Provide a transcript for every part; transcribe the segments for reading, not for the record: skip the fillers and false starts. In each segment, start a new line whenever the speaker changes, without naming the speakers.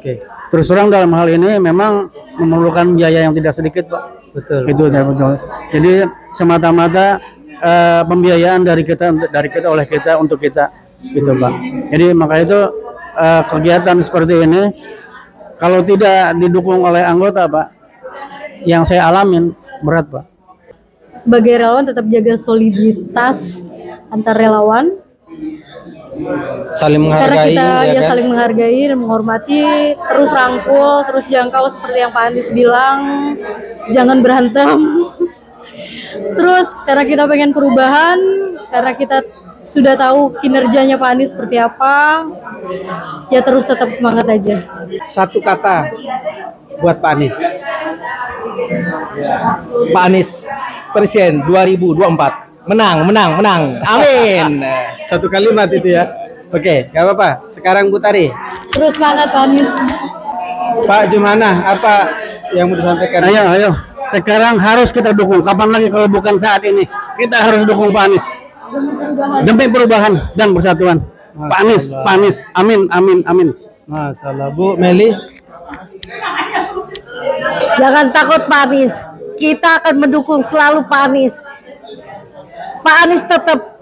Oke.
Terus terang dalam hal ini memang memerlukan biaya yang tidak sedikit, Pak.
Betul.
Itu betul. Jadi semata-mata pembiayaan dari kita oleh kita untuk kita, gitu Pak. Jadi maka itu kegiatan seperti ini kalau tidak didukung oleh anggota, Pak, yang saya alamin berat, Pak.
Sebagai relawan tetap jaga soliditas antar relawan.
Saling menghargai,
karena kita
ya kan?
saling menghargai dan menghormati, terus rangkul, terus jangkau seperti yang Pak Anies bilang, jangan berantem. Terus karena kita pengen perubahan, karena kita sudah tahu kinerjanya Pak Anies seperti apa, ya terus tetap semangat aja.
Satu kata buat Pak Anies.
Pak Anies Presiden 2024. Menang. Amin.
Satu kalimat itu ya. Oke, gak apa-apa. Sekarang Bu Tari.
Terus semangat Pak Anies.
Pak Jumhana, apa yang mau disampaikan?
Ayo. Sekarang harus kita dukung. Kapan lagi kalau bukan saat ini? Kita harus dukung Pak Anies. Demi perubahan dan persatuan. Pak Anies. Amin.
Masalah Bu Meli.
Jangan takut Pak Anies. Kita akan mendukung selalu Pak Anies. Pak Anies tetap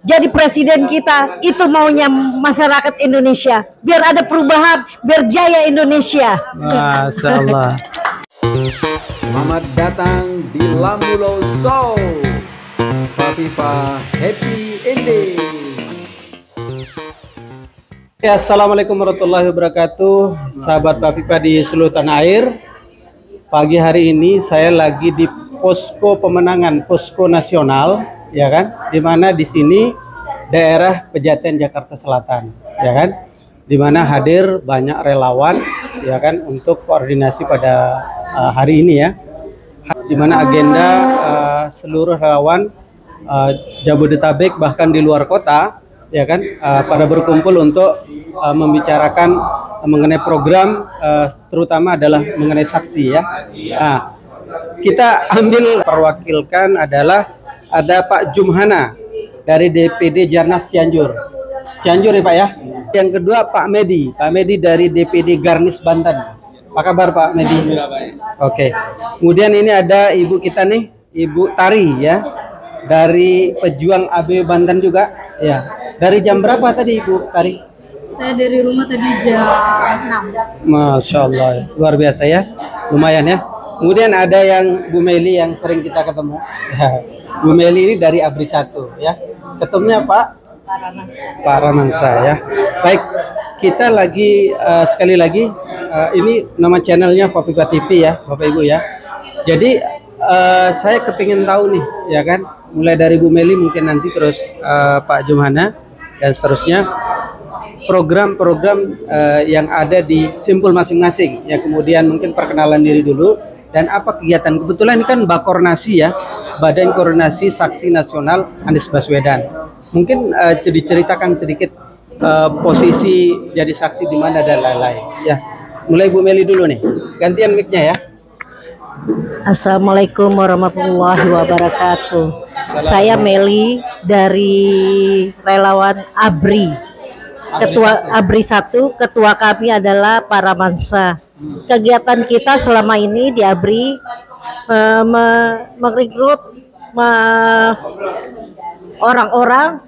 jadi presiden kita, itu maunya masyarakat Indonesia. Biar ada perubahan, biar jaya Indonesia.
Masya Allah. Selamat datang di Lamulo Show. Fafifa Happy Ending. Ya, assalamualaikum warahmatullahi wabarakatuh. Sahabat Fafifa di seluruh tanah air. Pagi hari ini saya lagi di posko pemenangan, posko nasional, ya kan? Dimana di sini daerah Pejaten Jakarta Selatan, ya kan? Dimana hadir banyak relawan, ya kan, untuk koordinasi pada hari ini ya. Dimana agenda seluruh relawan Jabodetabek bahkan di luar kota, ya kan, pada berkumpul untuk membicarakan mengenai program, terutama adalah mengenai saksi ya. Nah, kita ambil perwakilkan adalah ada Pak Jumhana dari DPD Jarnas Cianjur ya Pak ya. Yang kedua Pak Medi dari DPD Garnis Banten. Apa kabar Pak Medi? Oke. Kemudian ini ada ibu kita nih, Ibu Tari ya, dari Pejuang AB Banten juga ya. Dari jam berapa tadi Ibu Tari?
Saya dari rumah tadi jam 6.
Masya Allah, luar biasa ya, lumayan ya. Kemudian ada yang Bu Meli yang sering kita ketemu. Bu Meli ini dari ABRI 1 ya. Ketumnya Pak Ramansa ya. Baik, kita lagi sekali lagi ini nama channelnya Fafifa TV ya, Bapak Ibu ya. Jadi saya kepingin tahu nih ya kan, mulai dari Bu Meli mungkin nanti terus Pak Jumhana dan seterusnya, program-program yang ada di simpul masing-masing ya. Kemudian mungkin perkenalan diri dulu dan apa kegiatan. Kebetulan ini kan Bakornasi ya, Badan Koordinasi Saksi Nasional Anies Baswedan. Mungkin diceritakan sedikit posisi jadi saksi di mana dan lain-lain ya. Mulai Bu Meli dulu nih, gantian mic-nya ya.
Assalamualaikum warahmatullahi wabarakatuh. Saya Meli dari relawan ABRI. Ketua ABRI 1, ketua kami adalah Pak Ramansa. Kegiatan kita selama ini di ABRI merekrut orang-orang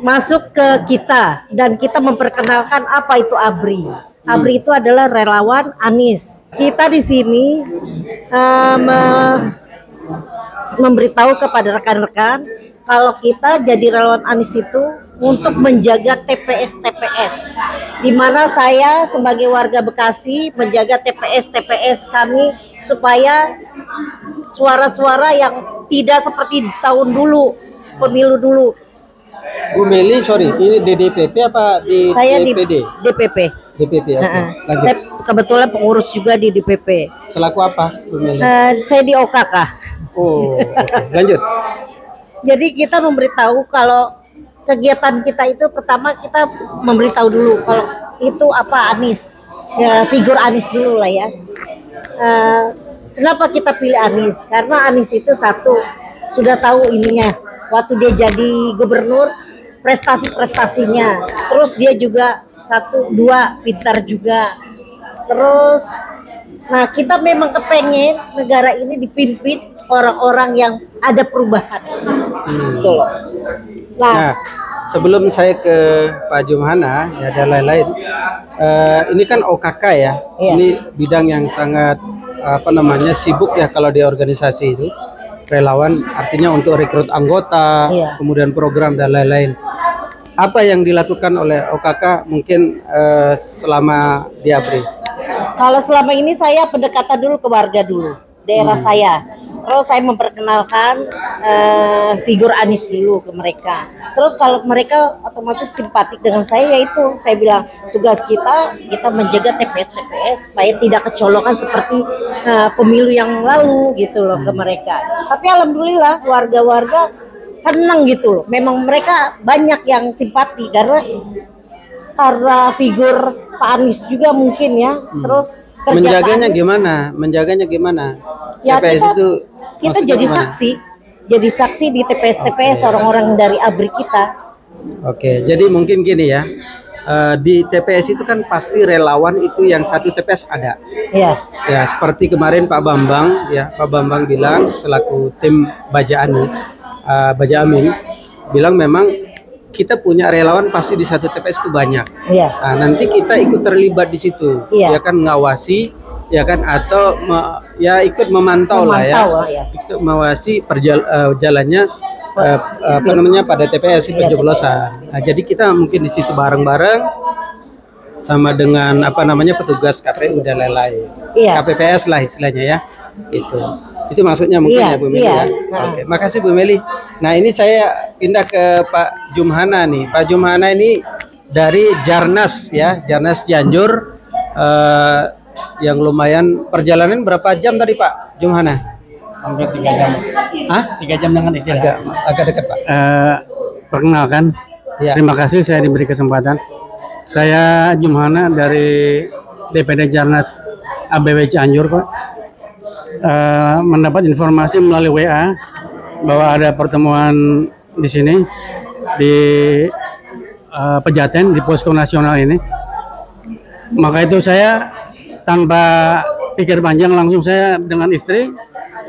masuk ke kita dan kita memperkenalkan apa itu ABRI. ABRI itu adalah relawan Anies. Kita di sini memberitahu kepada rekan-rekan kalau kita jadi relawan Anies itu untuk menjaga TPS, di mana saya sebagai warga Bekasi menjaga TPS kami supaya suara-suara yang tidak seperti tahun dulu, pemilu dulu.
Bu Meli, sorry, ini di DPP apa di
Saya
DPD?
di DPP.
DPP, oke. Lanjut.
Saya kebetulan pengurus juga di DPP.
Selaku apa, Bu Meli?
Saya di OKK.
Oh, oke. Lanjut.
Jadi kita memberitahu kalau kegiatan kita itu pertama kita memberitahu dulu kalau itu apa Anies, ya, figur Anies dulu lah ya. Kenapa kita pilih Anies? Karena Anies itu satu sudah tahu ininya waktu dia jadi gubernur, prestasi-prestasinya. Terus dia juga 1, 2 pintar juga. Terus, nah kita memang kepengen negara ini dipimpin orang-orang yang ada perubahan. Gitu loh.
Nah, sebelum saya ke Pak Jumhana ya dan lain-lain, ini kan OKK ya,
Iya.
ini bidang yang sangat sibuk ya kalau di organisasi itu, relawan artinya untuk rekrut anggota,
Iya.
kemudian program dan lain-lain. Apa yang dilakukan oleh OKK mungkin selama di ABRI?
Kalau selama ini saya pendekatan dulu ke warga dulu, daerah saya. Terus saya memperkenalkan figur Anies dulu ke mereka. Terus kalau mereka otomatis simpatik dengan saya, yaitu saya bilang tugas kita menjaga TPS supaya tidak kecolongan seperti pemilu yang lalu gitu loh ke mereka. Tapi alhamdulillah warga-warga senang gitu loh. Memang mereka banyak yang simpati karena figur Pak Anies juga mungkin ya. Terus kerja
Menjaganya
Pak Anies,
gimana? Menjaganya gimana?
ya
TPS itu
kita
maksudnya
jadi
gimana?
saksi di TPS orang-orang dari ABRI kita.
Oke, jadi mungkin gini ya, di TPS itu kan pasti relawan itu yang satu TPS ada.
Ya,
Ya, seperti kemarin Pak Bambang bilang selaku tim Baja Anies, Baja Amin, bilang memang kita punya relawan pasti di satu TPS itu banyak.
ya,
Nah, nanti kita ikut terlibat di situ,
Iya.
ya kan ngawasi, ya kan atau ikut memantau lah ya, ikut mengawasi jalannya pada TPS
Iya,
pencoblosan. Nah, jadi kita mungkin di situ bareng-bareng sama dengan petugas KPU dan lain-lain.
Iya.
KPPS lah istilahnya ya. Itu maksudnya mungkin
Iya,
ya Bu Meli
iya.
ya. Oke, makasih Bu Meli. Nah, ini saya pindah ke Pak Jumhana nih. Pak Jumhana ini dari Jarnas ya, Jarnas Cianjur, yang lumayan perjalanan berapa jam tadi Pak Jumhana?
Hampir 3 jam.
Hah?
3 jam dengan istirahat.
Agak dekat Pak.
Perkenalkan,
Ya.
terima kasih saya diberi kesempatan. Saya Jumhana dari DPD Jarnas ABW Cianjur, Pak. Mendapat informasi melalui WA bahwa ada pertemuan di sini di Pejaten di Posko Nasional ini. Maka itu saya tanpa pikir panjang langsung saya dengan istri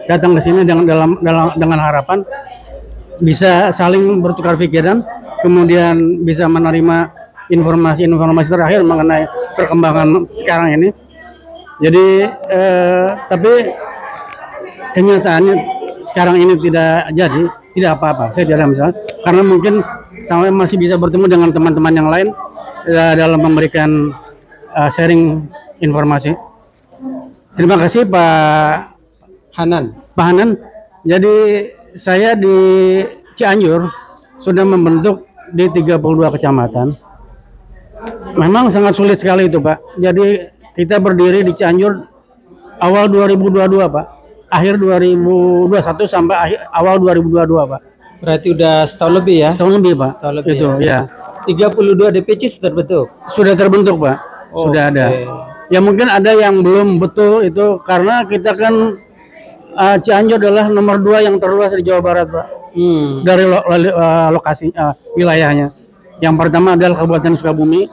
datang ke sini dengan harapan bisa saling bertukar pikiran, kemudian bisa menerima informasi-informasi terakhir mengenai perkembangan sekarang ini. Jadi tapi kenyataannya sekarang ini tidak jadi, tidak apa-apa. Saya tidak masalah karena mungkin saya masih bisa bertemu dengan teman-teman yang lain dalam memberikan sharing informasi. Terima kasih Pak
Hanan.
Jadi saya di Cianjur sudah membentuk di 32 kecamatan. Memang sangat sulit sekali itu Pak. Jadi kita berdiri di Cianjur awal 2022 Pak. Akhir 2021 sampai awal 2022 Pak.
Berarti udah setahun lebih ya?
Setahun lebih Pak.
Setahun lebih
Itu ya.
32 DPC sudah terbentuk.
Sudah terbentuk Pak. Sudah ada. Ya mungkin ada yang belum betul itu karena kita kan Cianjur adalah nomor 2 yang terluas di Jawa Barat Pak. Dari lokasi wilayahnya. Yang pertama adalah Kabupaten Sukabumi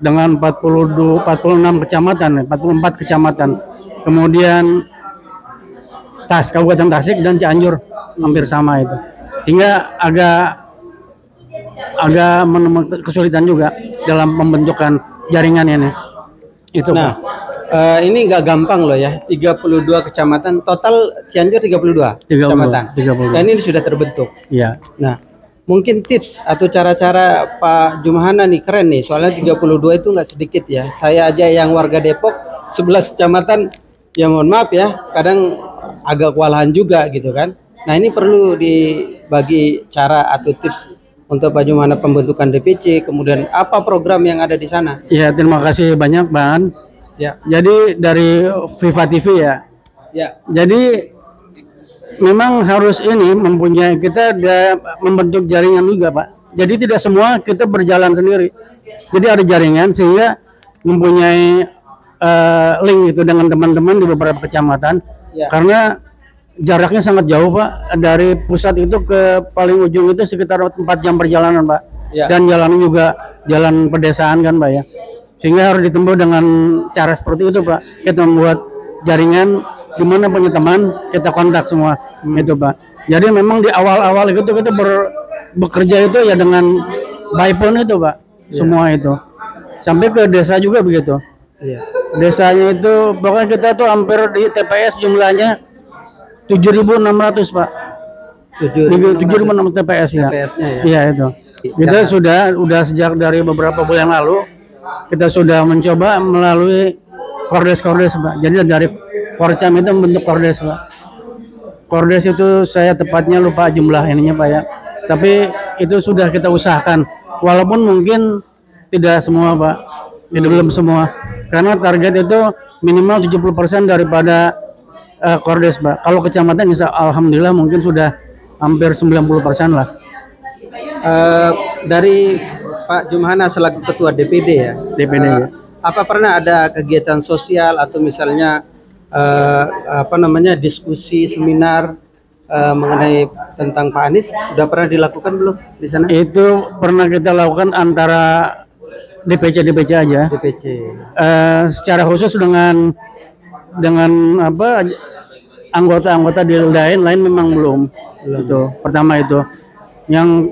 dengan 46 kecamatan, 44 kecamatan. Kemudian Kabupaten Tasik dan Cianjur hampir sama itu. Sehingga agak menemukan kesulitan juga dalam pembentukan jaringan ini. Itu
Nah, ini nggak gampang loh ya. 32 kecamatan, total Cianjur 32 kecamatan.
32.
Dan ini sudah terbentuk.
Iya.
Nah, mungkin tips atau cara-cara Pak Jumhana nih keren nih. Soalnya 32 itu nggak sedikit ya. Saya aja yang warga Depok 11 kecamatan, ya mohon maaf ya, kadang agak kewalahan juga gitu kan. Nah, ini perlu dibagi cara atau tips untuk Pak Jumhana pembentukan DPC, kemudian apa program yang ada di sana?
Iya, terima kasih banyak Bang.
Ya.
Jadi dari Viva TV ya.
Ya.
Jadi memang harus kita membentuk jaringan juga Pak. Jadi tidak semua kita berjalan sendiri. Jadi ada jaringan sehingga mempunyai link itu dengan teman-teman di beberapa kecamatan.
Ya.
Karena jaraknya sangat jauh Pak. Dari pusat itu ke paling ujung itu sekitar 4 jam perjalanan Pak.
Ya.
Dan jalannya juga jalan pedesaan kan Pak ya. Sehingga harus ditempuh dengan cara seperti itu Pak. Kita membuat jaringan di mana punya teman kita kontak semua itu Pak. Jadi memang di awal-awal itu kita bekerja itu ya dengan by phone itu Pak. Semua itu sampai ke desa juga begitu. Desanya itu pokoknya kita tuh hampir di TPS jumlahnya 7.600 Pak. 7.600 TPS ya. TPS-nya ya. Iya itu. Kita sudah sejak dari beberapa bulan lalu kita sudah mencoba melalui kordes Pak. Jadi dari Korcam itu membentuk kordes Pak. Kordes itu saya tepatnya lupa jumlah ininya Pak ya. Tapi itu sudah kita usahakan. Walaupun mungkin tidak semua Pak. Belum semua. Karena target itu minimal 70% daripada kordes Pak. Kalau kecamatan bisa alhamdulillah mungkin sudah hampir 90% lah.
Dari Pak Jumhana selaku ketua DPD ya.
DPD ya.
Apa pernah ada kegiatan sosial atau misalnya diskusi seminar mengenai tentang Pak Anies sudah pernah dilakukan belum di sana? Itu
pernah kita lakukan antara DPC aja.
DPC.
Secara khusus dengan anggota-anggota di lain memang belum. Itu pertama itu yang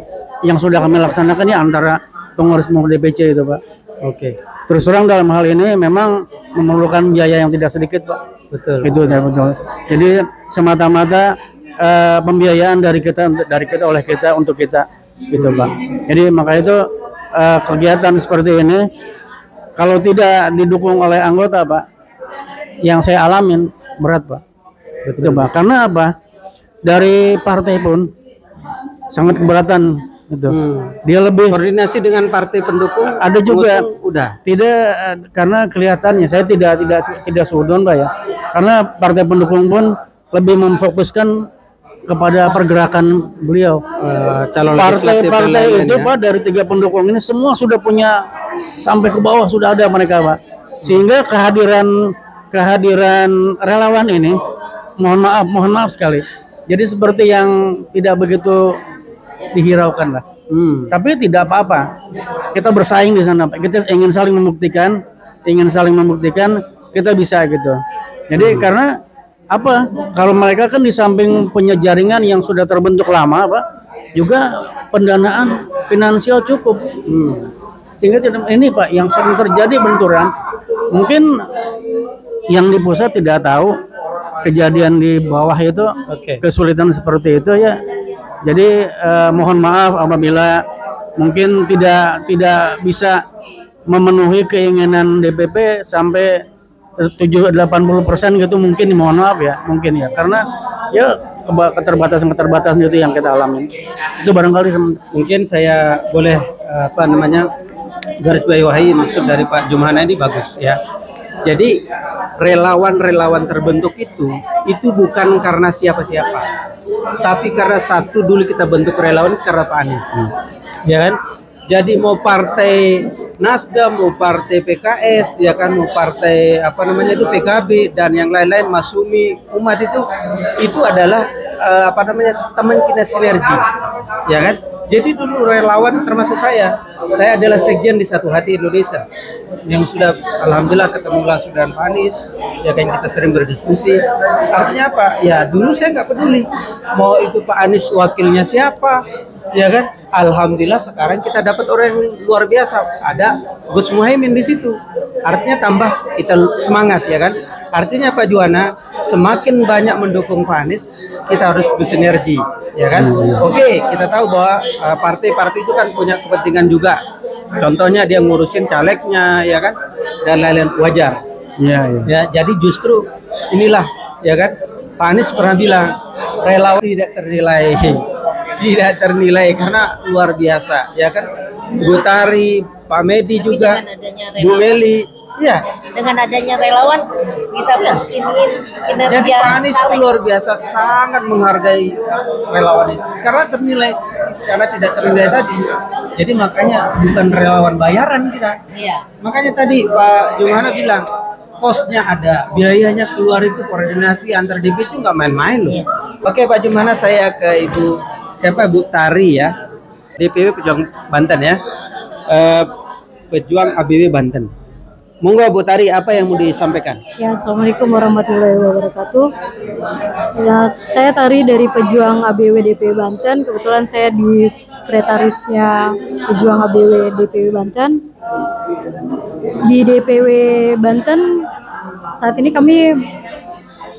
sudah kami laksanakan ya antara pengurus DPC itu Pak.
Oke.
Terus terang dalam hal ini memang memerlukan biaya yang tidak sedikit Pak.
Betul.
Itu betul. Jadi semata-mata pembiayaan dari kita oleh kita untuk kita gitu Pak. Jadi maka itu kegiatan seperti ini kalau tidak didukung oleh anggota Pak, yang saya alamin berat Pak. Betul. Itu Pak. Karena apa? Dari partai pun sangat keberatan itu. Dia lebih
koordinasi dengan partai pendukung
ada juga
udah
tidak, karena kelihatannya saya tidak sudon Pak ya, karena partai pendukung pun lebih memfokuskan kepada pergerakan beliau.
Calon
partai itu ya? Pak, dari 3 pendukung ini semua sudah punya sampai ke bawah sudah ada mereka Pak, sehingga kehadiran relawan ini mohon maaf sekali jadi seperti yang tidak begitu dihiraukan lah. Tapi tidak apa-apa. Kita bersaing di sana Pak. Kita ingin saling membuktikan kita bisa gitu. Jadi karena apa? Kalau mereka kan di samping punya jaringan yang sudah terbentuk lama Pak, juga pendanaan finansial cukup. Sehingga ini Pak yang sering terjadi benturan. Mungkin yang di pusat tidak tahu kejadian di bawah itu kesulitan seperti itu ya. Jadi mohon maaf apabila mungkin tidak bisa memenuhi keinginan DPP sampai 70-80% gitu, mungkin mohon maaf ya, mungkin ya, karena ya keterbatasan itu yang kita alami. Itu barangkali
mungkin saya boleh garis bawahi maksud dari Pak Jumhana ini bagus ya. Jadi relawan terbentuk itu bukan karena siapa-siapa, tapi karena satu dulu kita bentuk relawan karena Pak Anies, ya kan? Jadi mau partai Nasdem, mau partai PKS, ya kan, mau partai PKB dan yang lain-lain, Masumi, Umat itu adalah teman kita sinergi, ya kan? Jadi dulu relawan termasuk saya adalah sekjen di Satu Hati Indonesia yang sudah alhamdulillah ketemu langsung dengan Pak Anies, ya kan, kita sering berdiskusi. Artinya apa? Ya dulu saya nggak peduli mau itu Pak Anies wakilnya siapa, ya kan. Alhamdulillah sekarang kita dapat orang yang luar biasa, ada Gus Muhaimin di situ. Artinya tambah kita semangat, ya kan. Artinya Pak Juwana semakin banyak mendukung Pak Anies, kita harus bersinergi, ya kan. Oke, kita tahu bahwa partai-partai itu kan punya kepentingan juga. Contohnya dia ngurusin calegnya, ya kan, dan lain-lain, wajar. Ya, jadi justru inilah, ya kan, Pak Anies pernah bilang relawan tidak ternilai karena luar biasa, ya kan. Bu Tari, Pak Medi juga, Bu Meli, ya.
Dengan adanya relawan bisa maksimin kinerja.
Jadi Pak Anies itu luar biasa, sangat menghargai relawan itu karena tidak ternilai tadi. Jadi makanya bukan relawan bayaran kita.
Iya.
Makanya tadi Pak Jumhana bilang kosnya ada, biayanya keluar itu koordinasi antar DPD itu nggak main-main loh. Iya. Oke Pak Jumhana, saya ke Bu Tari ya, DPW Pejuang Banten ya, Pejuang ABW Banten. Monggo Bu Tari, apa yang mau disampaikan?
Ya, Assalamualaikum warahmatullahi wabarakatuh. Ya, saya Tari dari Pejuang ABW DPW Banten. Kebetulan saya di sekretarisnya Pejuang ABW DPW Banten. Di DPW Banten saat ini kami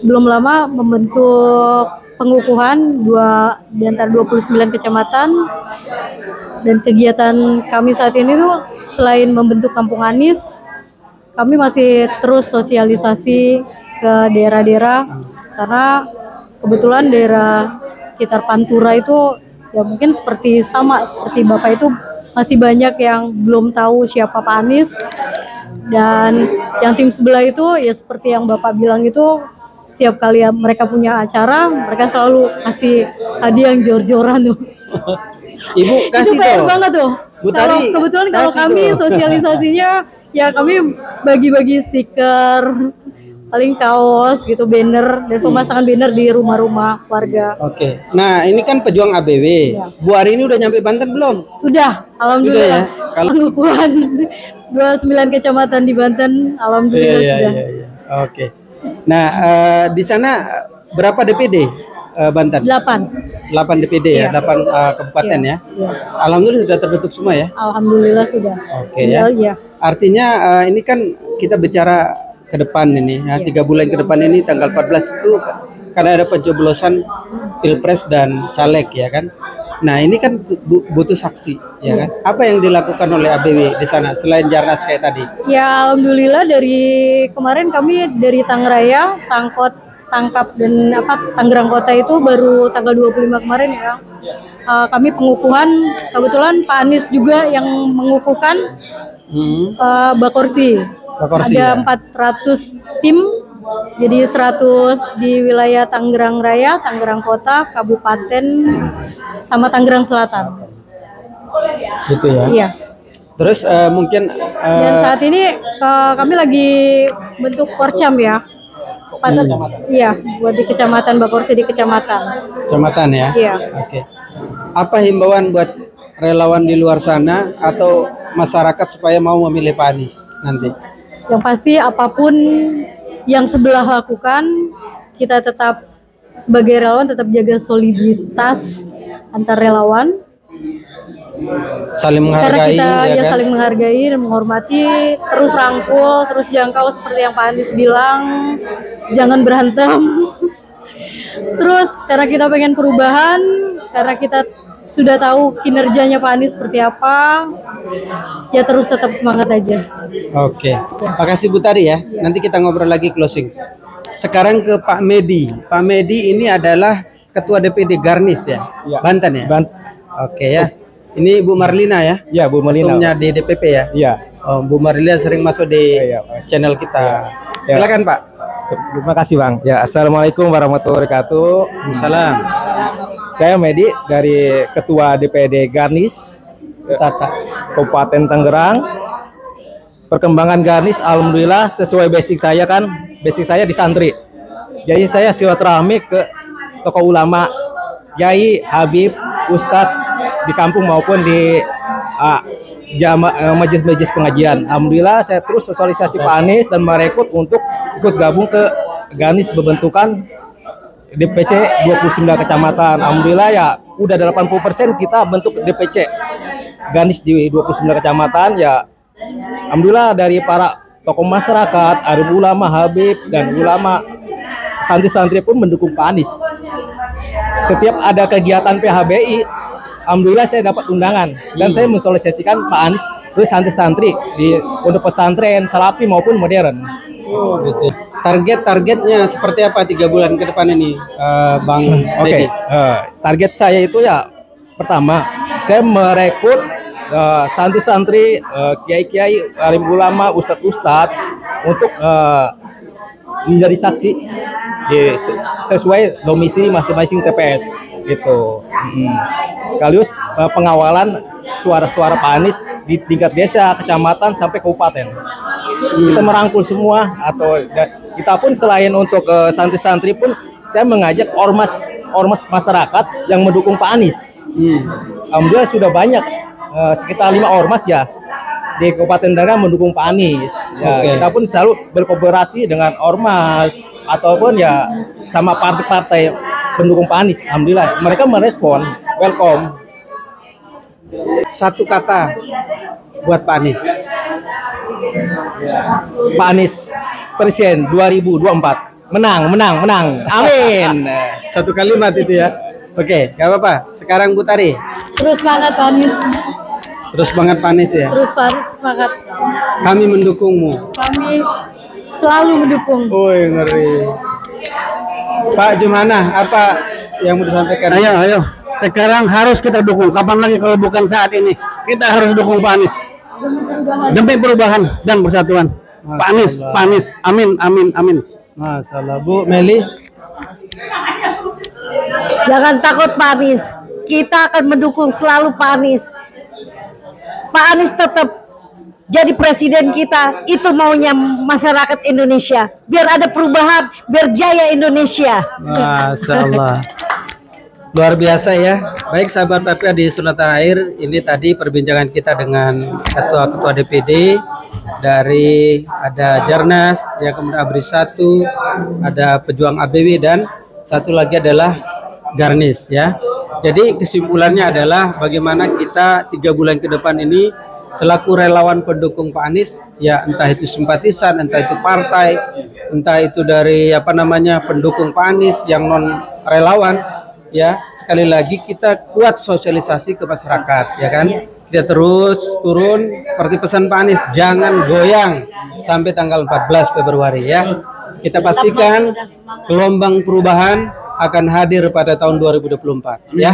belum lama membentuk pengukuhan di antara 29 kecamatan, dan kegiatan kami saat ini tuh selain membentuk Kampung Anies, kami masih terus sosialisasi ke daerah-daerah, karena kebetulan daerah sekitar Pantura itu ya mungkin seperti Bapak itu masih banyak yang belum tahu siapa Pak Anies, dan yang tim sebelah itu ya seperti yang Bapak bilang itu, setiap kali mereka punya acara mereka selalu kasih hadiah yang jor-joran tuh.
Ibu kasih
itu PR
dong.
banget tuh. Kebetulan kalau kami sosialisasinya ya kami bagi-bagi stiker, paling kaos gitu, banner, dan pemasangan banner di rumah-rumah warga.
Oke. Nah, ini kan Pejuang ABW.
Ya.
Bu Ari ini udah nyampe Banten belum?
Sudah, alhamdulillah.
Sudah ya?
Pengukuhan 29 kecamatan di Banten, alhamdulillah sudah.
Iya. Oke. Nah, di sana berapa DPD Banten?
8.
8 DPD ya,
Iya.
8 kabupaten ya.
Iya.
Alhamdulillah sudah terbentuk semua ya.
Alhamdulillah sudah.
Oke ya.
Iya.
Artinya ini kan kita bicara ke depan ini ya, 3 bulan ke depan ini tanggal 14 itu kan ada pencoblosan Pilpres dan Caleg ya kan. Nah, ini kan butuh saksi ya kan. Apa yang dilakukan oleh ABW di sana selain Jarnas kayak tadi?
Ya, alhamdulillah dari kemarin kami dari Tangeraya, Tangkap dan Tangerang Kota itu baru tanggal 25 kemarin ya. Kami pengukuhan, kebetulan Pak Anies juga yang mengukuhkan Bakorsi. Ada
Ya.
400 tim, jadi 100 di wilayah Tangerang Raya, Tangerang Kota, Kabupaten, sama Tangerang Selatan.
Gitu ya.
Iya.
Terus mungkin
Dan saat ini kami lagi bentuk Porcam ya. Iya, buat di kecamatan Bakorsi, di kecamatan.
kecamatan ya.
Iya.
Oke. Apa himbauan buat relawan di luar sana atau masyarakat supaya mau memilih Pak Anies nanti?
Yang pasti apapun yang sebelah lakukan, kita tetap sebagai relawan tetap jaga soliditas antar relawan.
Saling
Karena
menghargai
kita
ya kan?
saling menghargai dan menghormati, terus rangkul, terus jangkau seperti yang Pak Anies bilang, jangan berantem. Terus karena kita pengen perubahan, karena kita sudah tahu kinerjanya Pak Anies seperti apa, ya terus tetap semangat aja.
Oke. Makasih Bu Tari ya. Nanti kita ngobrol lagi closing. Sekarang ke Pak Medi. Pak Medi ini adalah Ketua DPD Garnis ya, Banten ya. Oke ya. Ini Bu Marlina ya.
Ya, Bu Marlina.
Ketumnya di DPP ya.
Iya.
Oh, Bu Marlina sering masuk di channel kita.
Ya.
Silakan Pak.
Terima kasih Bang. Ya, Assalamualaikum warahmatullahi wabarakatuh.
Salam.
Saya Medi dari Ketua DPD Garnis
Tata.
Kabupaten Tangerang. Perkembangan Garnis alhamdulillah sesuai basic saya kan. Basic saya di santri. Jadi saya silaturahmi ke tokoh ulama, Kiai, Habib, Ustadz di kampung maupun di majelis-majelis pengajian. Alhamdulillah saya terus sosialisasi Pak Anies dan merekrut untuk ikut gabung ke Garnis berbentukan DPC 29 kecamatan. Alhamdulillah ya udah 80% kita bentuk DPC Garnis di 29 kecamatan ya. Alhamdulillah dari para tokoh masyarakat, alim ulama, Habib dan ulama, santri-santri pun mendukung Pak Anies. Setiap ada kegiatan PHBI, alhamdulillah saya dapat undangan dan saya mensosialisasikan Pak Anies ke santri-santri di pondok pesantren, salafi maupun modern.
Oh gitu. Targetnya seperti apa 3 bulan ke depan ini, Bang Medi?
Target saya itu ya pertama, saya merekrut santri-santri, kiai-kiai, alim ulama, ustadz-ustadz untuk menjadi saksi sesuai domisili masing-masing TPS gitu. Sekaligus pengawalan suara-suara Pak Anies di tingkat desa, kecamatan sampai kabupaten. Kita merangkul semua, atau kita pun selain untuk santri-santri pun saya mengajak ormas masyarakat yang mendukung Pak Anies. Alhamdulillah sudah banyak, sekitar 5 ormas ya. di Kabupaten Dana mendukung Pak Anies. Ya,
Oke.
kita pun selalu berkooperasi dengan ormas ataupun ya sama partai-partai pendukung Pak Anies. Alhamdulillah mereka merespon, welcome.
Satu kata buat Pak Anies.
Pak Anies Presiden 2024 menang. Amin.
Satu kalimat itu ya. Oke, gak apa-apa. Sekarang Bu Tari.
Terus semangat Pak Anies.
Terus banget Pak Anies ya.
Terus semangat.
Kami mendukungmu.
Kami selalu mendukung.
Woi, ngeri. Pak Jumana, apa yang mau disampaikan?
Ayo. Sekarang harus kita dukung. Kapan lagi kalau bukan saat ini? Kita harus dukung Pak Anies. Demi perubahan dan persatuan. Pak Anies. Amin.
Masalah Bu Meli.
Jangan takut Pak Anies. Kita akan mendukung selalu Pak Anies. Pak Anies tetap jadi presiden kita. Itu maunya masyarakat Indonesia. Biar ada perubahan, biar jaya Indonesia.
Masya Allah. Luar biasa ya. Baik sahabat PAPIA di Sulawesi Air, ini tadi perbincangan kita dengan ketua-ketua DPD dari ada Jarnas, ya kemudian ABRI 1, ada Pejuang ABW dan satu lagi adalah Garnis ya. Jadi kesimpulannya adalah bagaimana kita 3 bulan ke depan ini selaku relawan pendukung Pak Anies, ya entah itu simpatisan, entah itu partai, entah itu dari pendukung Pak Anies yang non relawan, ya sekali lagi kita kuat sosialisasi ke masyarakat, ya kan? Kita terus turun seperti pesan Pak Anies, jangan goyang sampai tanggal 14 Februari ya. Kita pastikan gelombang perubahan akan hadir pada tahun 2024 ya.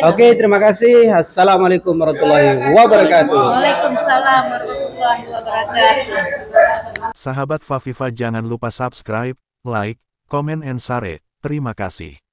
Oke, terima kasih. Assalamualaikum warahmatullahi wabarakatuh.
Waalaikumsalam warahmatullahi wabarakatuh.
Sahabat Faviva, jangan lupa subscribe, like, comment and share. Terima kasih.